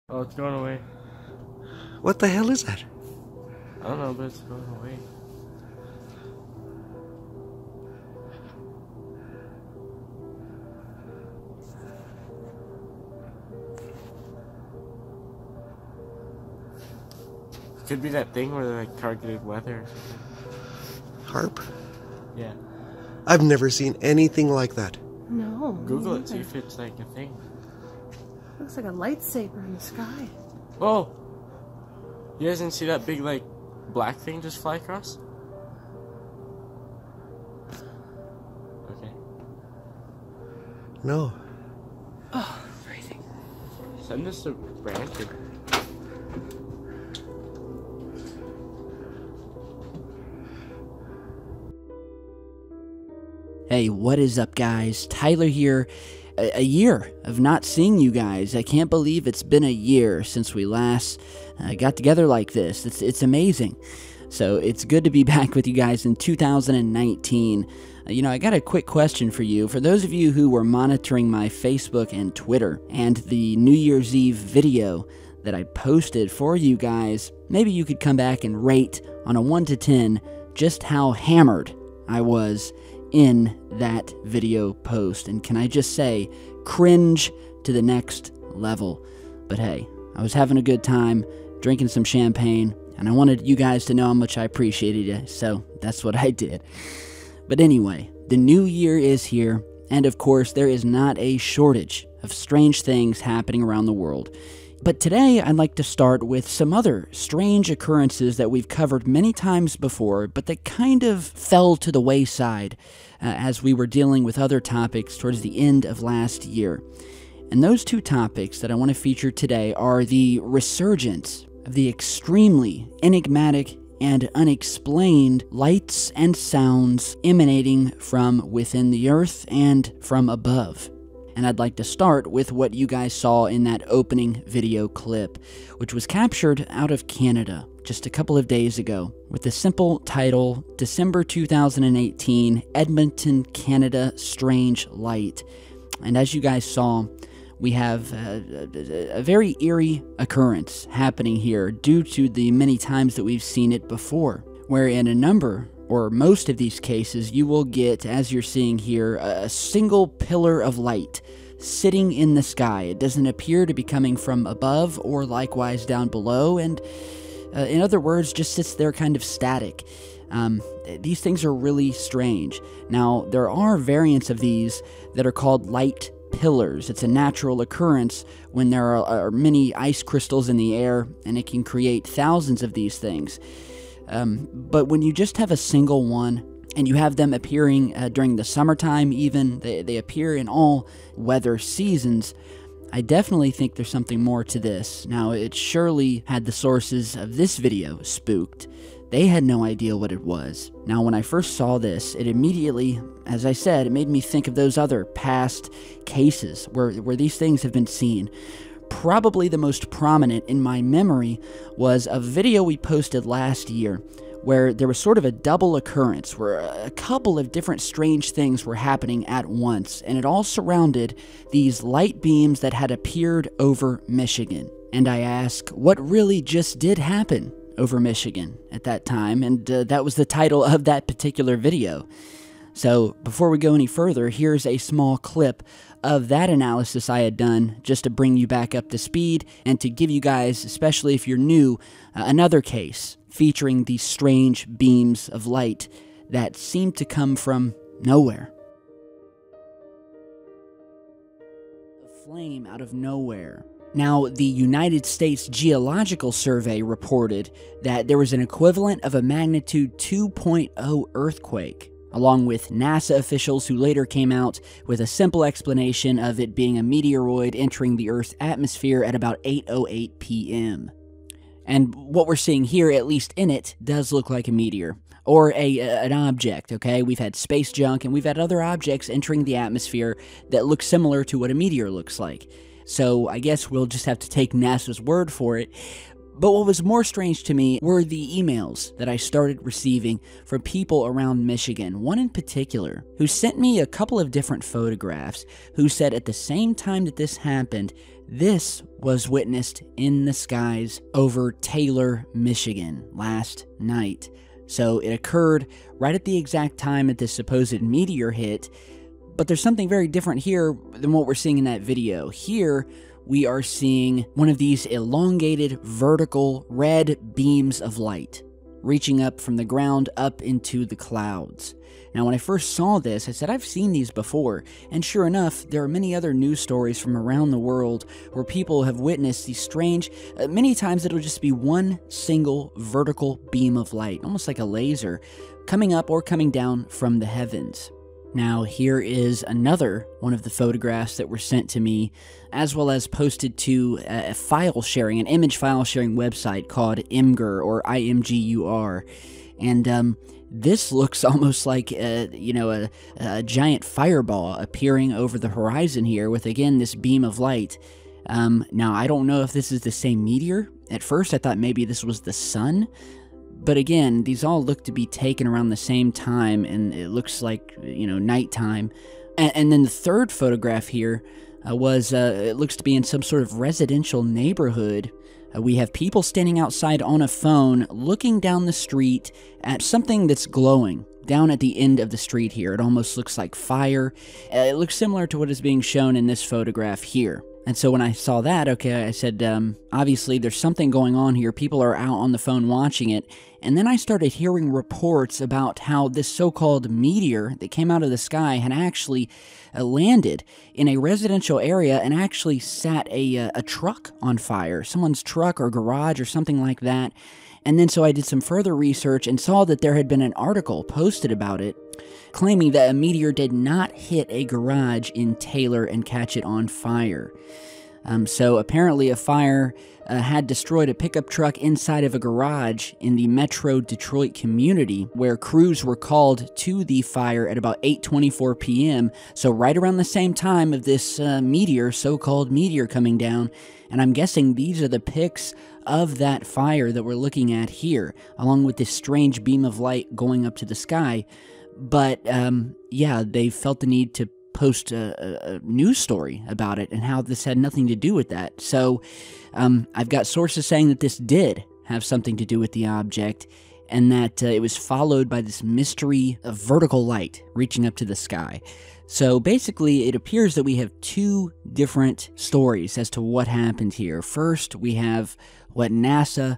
Oh, it's going away. What the hell is that? I don't know, but it's going away. Could be that thing where they like targeted weather or something. Harp? Yeah. I've never seen anything like that. No. Google it, see if it's like a thing. Looks like a lightsaber in the sky. Oh! You guys didn't see that big like black thing just fly across? Okay. No. Oh, freezing. Send this to Brandon. Hey, what is up, guys? Tyler here. A year of not seeing you guys. I can't believe it's been a year since we last got together like this. It's amazing. So it's good to be back with you guys in 2019. I got a quick question for you. For those of you who were monitoring my Facebook and Twitter and the New Year's Eve video that I posted for you guys, maybe you could come back and rate on a 1 to 10 just how hammered I was in that video post. And can I just say, cringe to the next level. But hey, I was having a good time, drinking some champagne, and I wanted you guys to know how much I appreciated it, so that's what I did. But anyway, the new year is here, and of course there is not a shortage of strange things happening around the world. But today I'd like to start with some other strange occurrences that we've covered many times before, but that kind of fell to the wayside as we were dealing with other topics towards the end of last year. And those two topics that I want to feature today are the resurgence of the extremely enigmatic and unexplained lights and sounds emanating from within the earth and from above. And I'd like to start with what you guys saw in that opening video clip, which was captured out of Canada just a couple of days ago, with the simple title, December 2018, Edmonton, Canada, Strange Light. And as you guys saw, we have a very eerie occurrence happening here due to the many times that we've seen it before, where in a number or most of these cases, you will get, as you're seeing here, a single pillar of light sitting in the sky. It doesn't appear to be coming from above or likewise down below, and in other words, just sits there kind of static. These things are really strange. Now, there are variants of these that are called light pillars. It's a natural occurrence when there are many ice crystals in the air, and it can create thousands of these things. But when you just have a single one, and you have them appearing during the summertime even, they appear in all weather seasons, I definitely think there's something more to this. Now, it surely had the sources of this video spooked. They had no idea what it was. Now, when I first saw this, it immediately, as I said, it made me think of those other past cases where these things have been seen. Probably the most prominent in my memory was a video we posted last year where there was sort of a double occurrence where a couple of different strange things were happening at once, and it all surrounded these light beams that had appeared over Michigan. And I ask, what really just did happen over Michigan at that time? And that was the title of that particular video. So before we go any further, here's a small clip of that analysis I had done just to bring you back up to speed and to give you guys, especially if you're new, another case featuring these strange beams of light that seem to come from nowhere. A flame out of nowhere. Now, the United States Geological Survey reported that there was an equivalent of a magnitude 2.0 earthquake, along with NASA officials who later came out with a simple explanation of it being a meteoroid entering the Earth's atmosphere at about 8:08 p.m. And what we're seeing here, at least in it, does look like a meteor, or an object, okay? We've had space junk, and we've had other objects entering the atmosphere that look similar to what a meteor looks like. So I guess we'll just have to take NASA's word for it. But what was more strange to me were the emails that I started receiving from people around Michigan, one in particular, who sent me a couple of different photographs, who said at the same time that this happened, this was witnessed in the skies over Taylor, Michigan last night. So it occurred right at the exact time that this supposed meteor hit, but there's something very different here than what we're seeing in that video. Here, we are seeing one of these elongated, vertical, red beams of light reaching up from the ground up into the clouds. Now, when I first saw this, I said, I've seen these before, and sure enough, there are many other news stories from around the world where people have witnessed these strange, many times it'll just be one single vertical beam of light, almost like a laser, coming up or coming down from the heavens. Now, here is another one of the photographs that were sent to me, as well as posted to a file sharing, an image file sharing website called Imgur, or IMGUR. And this looks almost like, a giant fireball appearing over the horizon here with, again, this beam of light. Now, I don't know if this is the same meteor. At first, I thought maybe this was the sun. But again, these all look to be taken around the same time, and it looks like, nighttime. And then the third photograph here it looks to be in some sort of residential neighborhood. We have people standing outside on a phone, looking down the street at something that's glowing down at the end of the street here. It almost looks like fire. It looks similar to what is being shown in this photograph here. And so when I saw that, I said, obviously there's something going on here. People are out on the phone watching it. And then I started hearing reports about how this so-called meteor that came out of the sky had actually landed in a residential area and actually set a truck on fire, someone's truck or garage or something like that. And then so I did some further research and saw that there had been an article posted about it, claiming that a meteor did not hit a garage in Taylor and catch it on fire. So apparently a fire had destroyed a pickup truck inside of a garage in the Metro Detroit community, where crews were called to the fire at about 8:24 p.m., so right around the same time of this so-called meteor coming down. And I'm guessing these are the pics of that fire that we're looking at here, along with this strange beam of light going up to the sky. But, they felt the need to post a news story about it and how this had nothing to do with that. So, I've got sources saying that this did have something to do with the object, and that it was followed by this mystery of vertical light reaching up to the sky. So basically, it appears that we have two different stories as to what happened here. First, we have what NASA,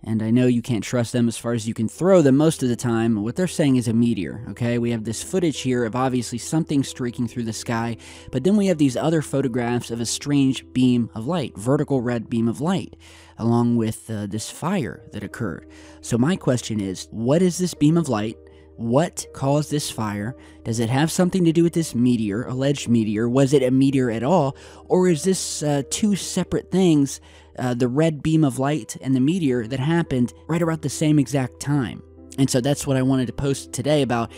and I know you can't trust them as far as you can throw them most of the time, what they're saying is a meteor, okay? We have this footage here of obviously something streaking through the sky, but then we have these other photographs of a strange beam of light, vertical red beam of light, along with this fire that occurred. So my question is, what is this beam of light? What caused this fire? Does it have something to do with this meteor, alleged meteor? Was it a meteor at all? Or is this two separate things, the red beam of light and the meteor that happened right around the same exact time? And so that's what I wanted to post today about.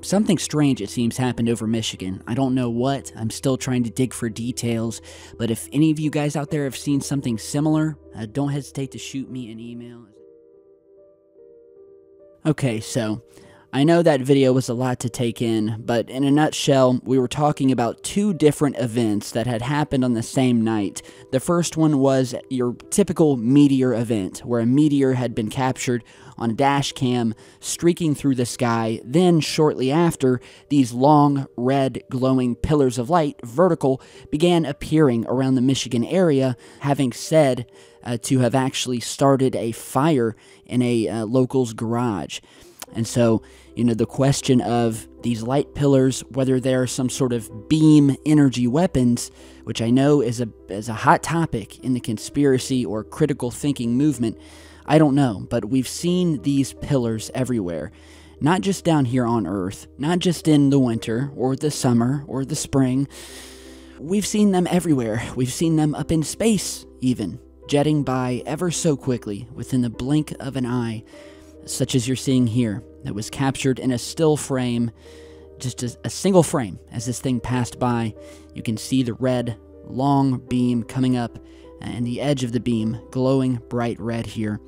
Something strange, it seems, happened over Michigan. I don't know what. I'm still trying to dig for details. But if any of you guys out there have seen something similar, don't hesitate to shoot me an email. Okay, so I know that video was a lot to take in, but in a nutshell, we were talking about two different events that had happened on the same night. The first one was your typical meteor event, where a meteor had been captured on a dash cam streaking through the sky. Then, shortly after, these long, red, glowing pillars of light, vertical, began appearing around the Michigan area, having said to have actually started a fire in a local's garage. And so, the question of these light pillars, whether they're some sort of beam energy weapons, which I know is a hot topic in the conspiracy or critical thinking movement, I don't know. But we've seen these pillars everywhere, not just down here on Earth, not just in the winter or the summer or the spring. We've seen them everywhere. We've seen them up in space, even, jetting by ever so quickly within the blink of an eye, such as you're seeing here, that was captured in a still frame, just a single frame. As this thing passed by, you can see the red, long beam coming up and the edge of the beam glowing bright red here,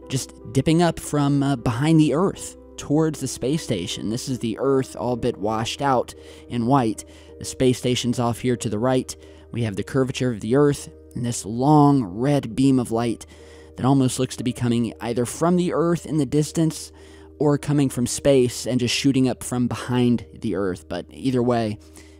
just dipping up from behind the Earth towards the space station. This is the Earth all but washed out in white. The space station's off here to the right. We have the curvature of the Earth and this long red beam of light that almost looks to be coming either from the Earth in the distance or coming from space and just shooting up from behind the Earth. But either way,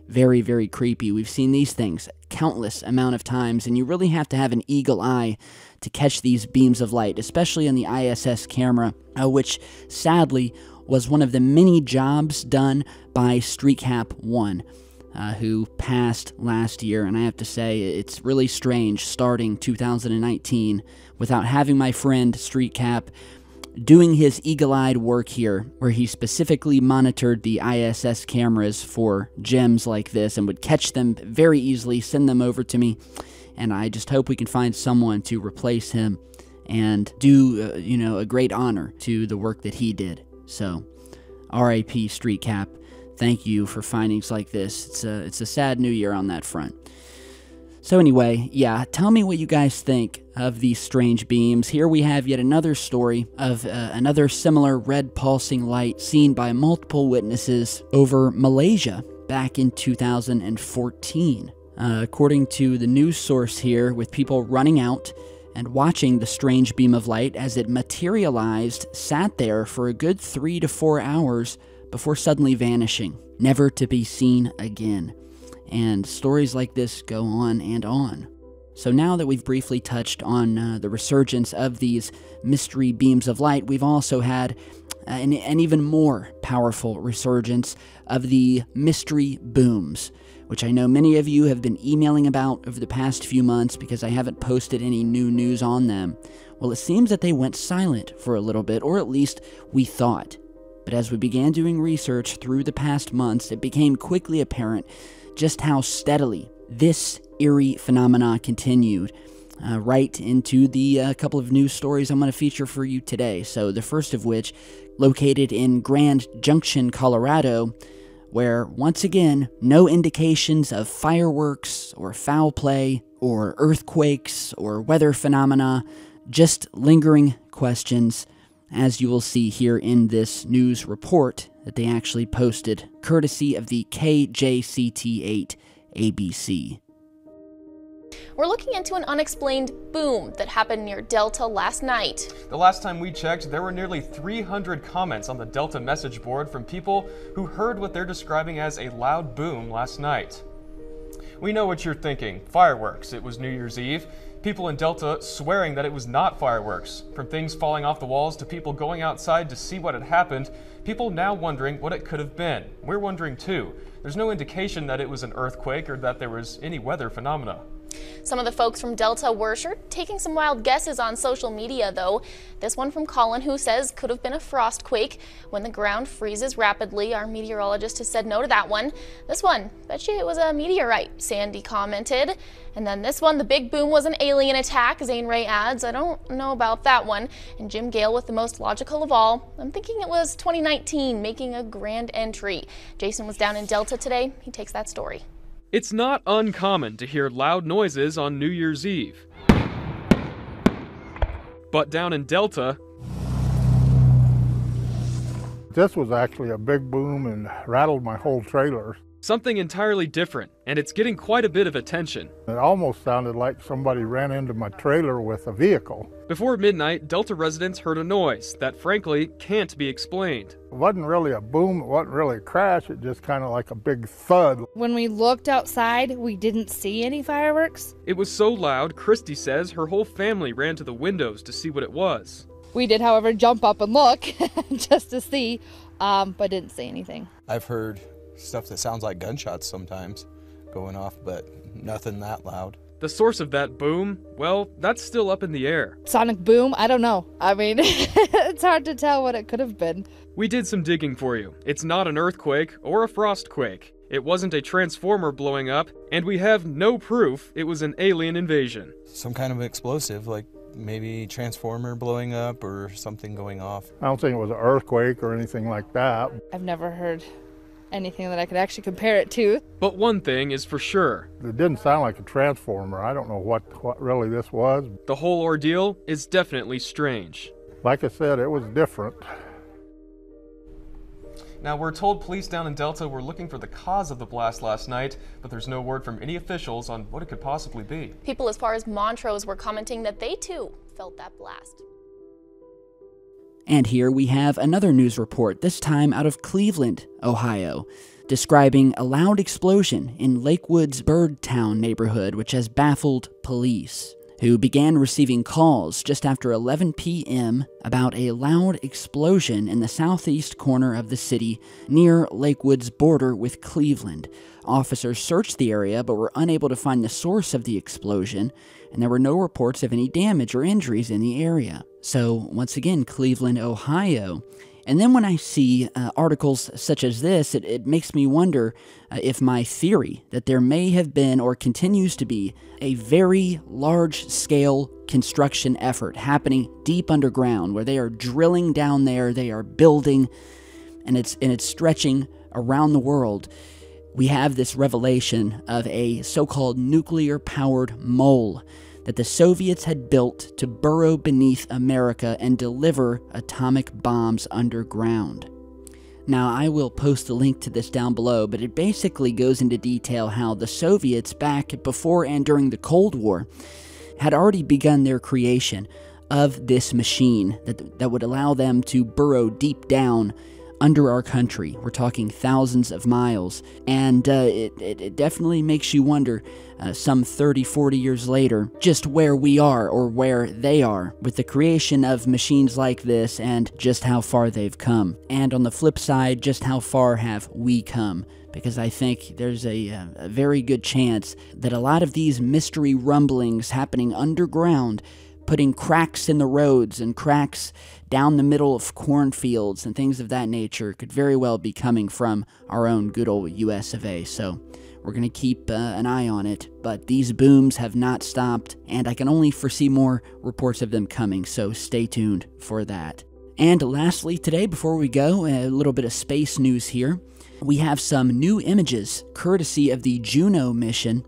very, very creepy. We've seen these things countless amount of times, and you really have to have an eagle eye to catch these beams of light, especially on the ISS camera, which sadly was one of the many jobs done by StreetCap 1, who passed last year. And I have to say, it's really strange starting 2019 without having my friend StreetCap doing his eagle-eyed work here, where he specifically monitored the ISS cameras for gems like this and would catch them very easily, send them over to me, and I just hope we can find someone to replace him and do, a great honor to the work that he did. So, R.I.P. StreetCap, thank you for findings like this. It's a sad new year on that front. So anyway, yeah, tell me what you guys think of these strange beams. Here we have yet another story of another similar red pulsing light seen by multiple witnesses over Malaysia back in 2014. According to the news source here, with people running out and watching the strange beam of light as it materialized, sat there for a good 3 to 4 hours before suddenly vanishing, never to be seen again. And stories like this go on and on. So now that we've briefly touched on the resurgence of these mystery beams of light, we've also had an even more powerful resurgence of the mystery booms, which I know many of you have been emailing about over the past few months because I haven't posted any new news on them. Well, it seems that they went silent for a little bit, or at least we thought. But as we began doing research through the past months, it became quickly apparent just how steadily this eerie phenomena continued, right into the couple of news stories I'm going to feature for you today. So the first of which, located in Grand Junction, Colorado, where, once again, no indications of fireworks or foul play or earthquakes or weather phenomena, just lingering questions, as you will see here in this news report that they actually posted, courtesy of the KJCT8 ABC. We're looking into an unexplained boom that happened near Delta last night. The last time we checked, there were nearly 300 comments on the Delta message board from people who heard what they're describing as a loud boom last night. We know what you're thinking. Fireworks. It was New Year's Eve. People in Delta swearing that it was not fireworks. From things falling off the walls to people going outside to see what had happened, people now wondering what it could have been. We're wondering too. There's no indication that it was an earthquake or that there was any weather phenomena. Some of the folks from Delta were sure taking some wild guesses on social media, though. This one from Colin, who says could have been a frost quake when the ground freezes rapidly. Our meteorologist has said no to that one. This one, bet you it was a meteorite, Sandy commented. And then this one, the big boom was an alien attack, Zane Ray adds. I don't know about that one. And Jim Gale with the most logical of all. I'm thinking it was 2019 making a grand entry. Jason was down in Delta today. He takes that story. It's not uncommon to hear loud noises on New Year's Eve. But down in Delta, this was actually a big boom and rattled my whole trailer. something entirely different, and it's getting quite a bit of attention. It almost sounded like somebody ran into my trailer with a vehicle. Before midnight, Delta residents heard a noise that frankly can't be explained. It wasn't really a boom, it wasn't really a crash, it just kind of like a big thud. When we looked outside, we didn't see any fireworks. It was so loud, Christy says her whole family ran to the windows to see what it was. We did, however, jump up and look just to see, but didn't see anything. I've heard stuff that sounds like gunshots sometimes going off, but nothing that loud. The source of that boom, well, that's still up in the air. Sonic boom? I don't know. I mean, it's hard to tell what it could have been. We did some digging for you. It's not an earthquake or a frostquake. It wasn't a transformer blowing up, and we have no proof it was an alien invasion. Some kind of explosive, like maybe transformer blowing up or something going off. I don't think it was an earthquake or anything like that. I've never heard anything that I could actually compare it to. But one thing is for sure. It didn't sound like a transformer. I don't know what really this was. The whole ordeal is definitely strange. Like I said, it was different. Now, we're told police down in Delta were looking for the cause of the blast last night, but there's no word from any officials on what it could possibly be. People as far as Montrose were commenting that they too felt that blast. And here we have another news report, this time out of Cleveland, Ohio, describing a loud explosion in Lakewood's Birdtown neighborhood, which has baffled police, who began receiving calls just after 11 p.m. about a loud explosion in the southeast corner of the city near Lakewood's border with Cleveland. Officers searched the area but were unable to find the source of the explosion, and there were no reports of any damage or injuries in the area. So, once again, Cleveland, Ohio. And then when I see articles such as this, it makes me wonder if my theory that there may have been or continues to be a very large-scale construction effort happening deep underground, where they are drilling down there, they are building, and it's stretching around the world. We have this revelation of a so-called nuclear-powered mole that the Soviets had built to burrow beneath America and deliver atomic bombs underground. Now, I will post a link to this down below, but it basically goes into detail how the Soviets, back before and during the Cold War, had already begun their creation of this machine that would allow them to burrow deep down under our country. We're talking thousands of miles, and it definitely makes you wonder, some 30, 40 years later, just where we are or where they are with the creation of machines like this and just how far they've come. And on the flip side, just how far have we come? Because I think there's a very good chance that a lot of these mystery rumblings happening underground, putting cracks in the roads and cracks down the middle of cornfields and things of that nature, could very well be coming from our own good old US of A. So we're going to keep an eye on it, but these booms have not stopped, and I can only foresee more reports of them coming, so stay tuned for that. And lastly today, before we go, a little bit of space news here. We have some new images, courtesy of the Juno mission,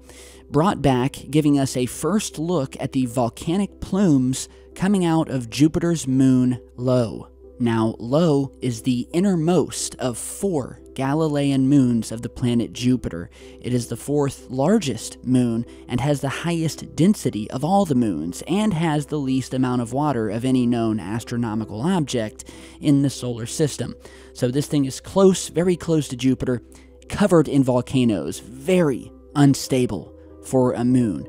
brought back, giving us a first look at the volcanic plumes coming out of Jupiter's moon, Io. Now, Io is the innermost of 4 Galilean moons of the planet Jupiter. It is the 4th largest moon and has the highest density of all the moons, and has the least amount of water of any known astronomical object in the solar system. So this thing is close, very close to Jupiter, covered in volcanoes, very unstable for a moon.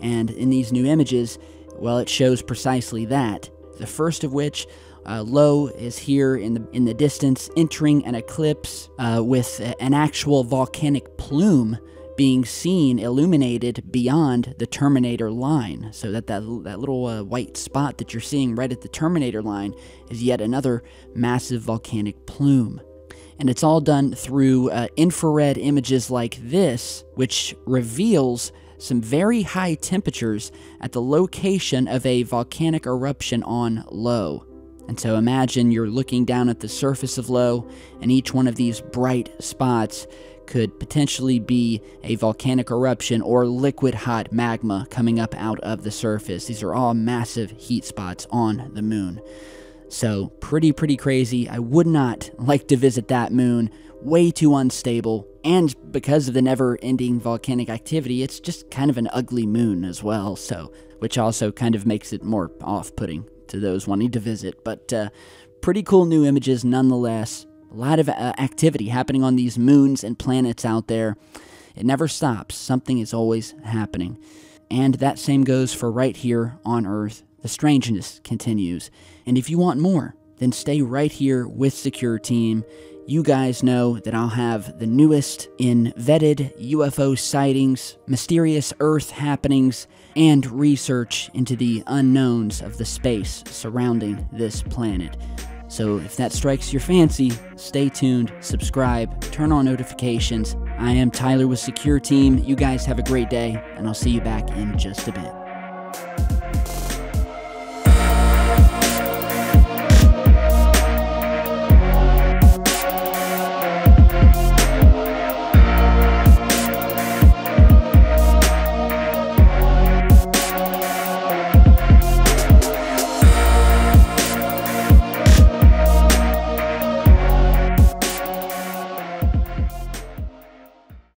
And in these new images, well, it shows precisely that. The first of which, Io is here in the distance, entering an eclipse with an actual volcanic plume being seen illuminated beyond the terminator line. So that little white spot that you're seeing right at the terminator line is yet another massive volcanic plume. And it's all done through infrared images like this, which reveals some very high temperatures at the location of a volcanic eruption on Io. And so imagine you're looking down at the surface of Io, and each one of these bright spots could potentially be a volcanic eruption or liquid hot magma coming up out of the surface. These are all massive heat spots on the moon. So pretty crazy. I would not like to visit that moon. Way too unstable, and because of the never-ending volcanic activity, it's just kind of an ugly moon as well, so which also kind of makes it more off-putting to those wanting to visit. But pretty cool new images nonetheless. A lot of activity happening on these moons and planets out there. It never stops. Something is always happening. And that same goes for right here on Earth. The strangeness continues. And if you want more, then stay right here with Secureteam. You guys know that I'll have the newest in vetted UFO sightings, mysterious Earth happenings, and research into the unknowns of the space surrounding this planet. So if that strikes your fancy, stay tuned, subscribe, turn on notifications. I am Tyler with Secureteam. You guys have a great day, and I'll see you back in just a bit.